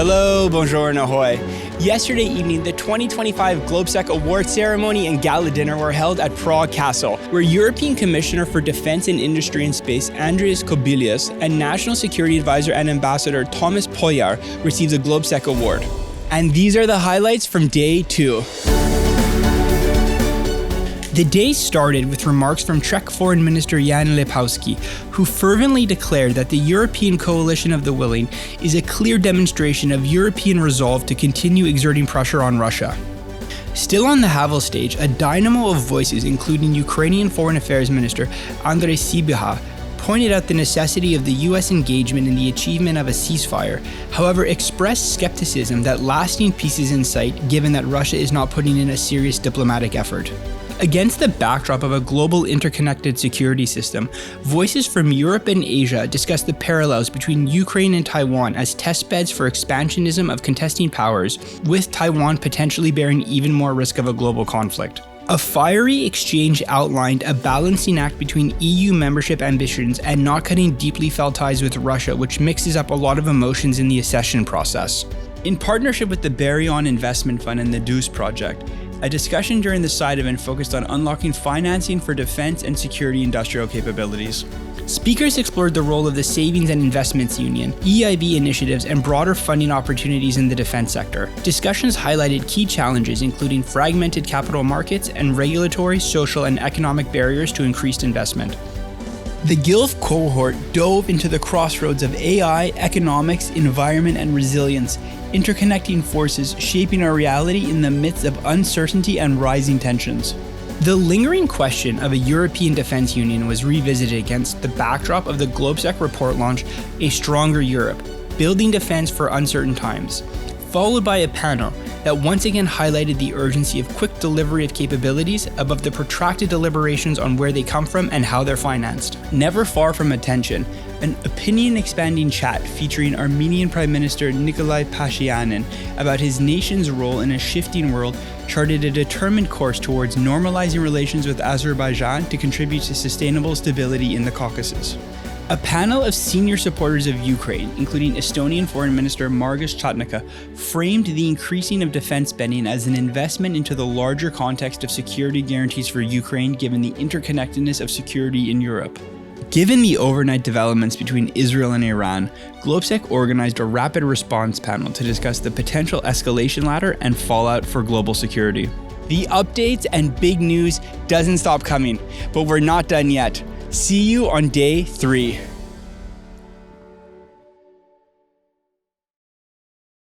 Hello, bonjour, and ahoy. Yesterday evening, the 2025 GLOBSEC award ceremony and gala dinner were held at Prague Castle, where European Commissioner for Defense and Industry and Space Andrius Kubilius and National Security Advisor and Ambassador Thomas Poyar received the GLOBSEC award. And these are the highlights from day 2. The day started with remarks from Czech Foreign Minister Jan Lipavsky, who fervently declared that the European Coalition of the Willing is a clear demonstration of European resolve to continue exerting pressure on Russia. Still on the Havel stage, a dynamo of voices, including Ukrainian Foreign Affairs Minister Andrei Sybiha, pointed out the necessity of the U.S. engagement in the achievement of a ceasefire, however expressed skepticism that lasting peace is in sight given that Russia is not putting in a serious diplomatic effort. Against the backdrop of a global interconnected security system, voices from Europe and Asia discussed the parallels between Ukraine and Taiwan as testbeds for expansionism of contesting powers, with Taiwan potentially bearing even more risk of a global conflict. A fiery exchange outlined a balancing act between EU membership ambitions and not cutting deeply felt ties with Russia, which mixes up a lot of emotions in the accession process. In partnership with the Baryon Investment Fund and the Deuce Project, a discussion during the side event focused on unlocking financing for defense and security industrial capabilities. Speakers explored the role of the Savings and Investments Union, EIB initiatives, and broader funding opportunities in the defense sector. Discussions highlighted key challenges including fragmented capital markets and regulatory, social, and economic barriers to increased investment. The GILF cohort dove into the crossroads of AI, economics, environment, and resilience, interconnecting forces shaping our reality in the midst of uncertainty and rising tensions. The lingering question of a European defense union was revisited against the backdrop of the GLOBSEC report launch, A Stronger Europe, Building Defense for Uncertain Times, followed by a panel that once again highlighted the urgency of quick delivery of capabilities above the protracted deliberations on where they come from and how they're financed. Never far from attention, an opinion-expanding chat featuring Armenian Prime Minister Nikolai Pashinyan about his nation's role in a shifting world charted a determined course towards normalizing relations with Azerbaijan to contribute to sustainable stability in the Caucasus. A panel of senior supporters of Ukraine, including Estonian Foreign Minister Margus Chatnaka, framed the increasing of defense spending as an investment into the larger context of security guarantees for Ukraine given the interconnectedness of security in Europe. Given the overnight developments between Israel and Iran, GLOBSEC organized a rapid response panel to discuss the potential escalation ladder and fallout for global security. The updates and big news doesn't stop coming, but we're not done yet. See you on day 3.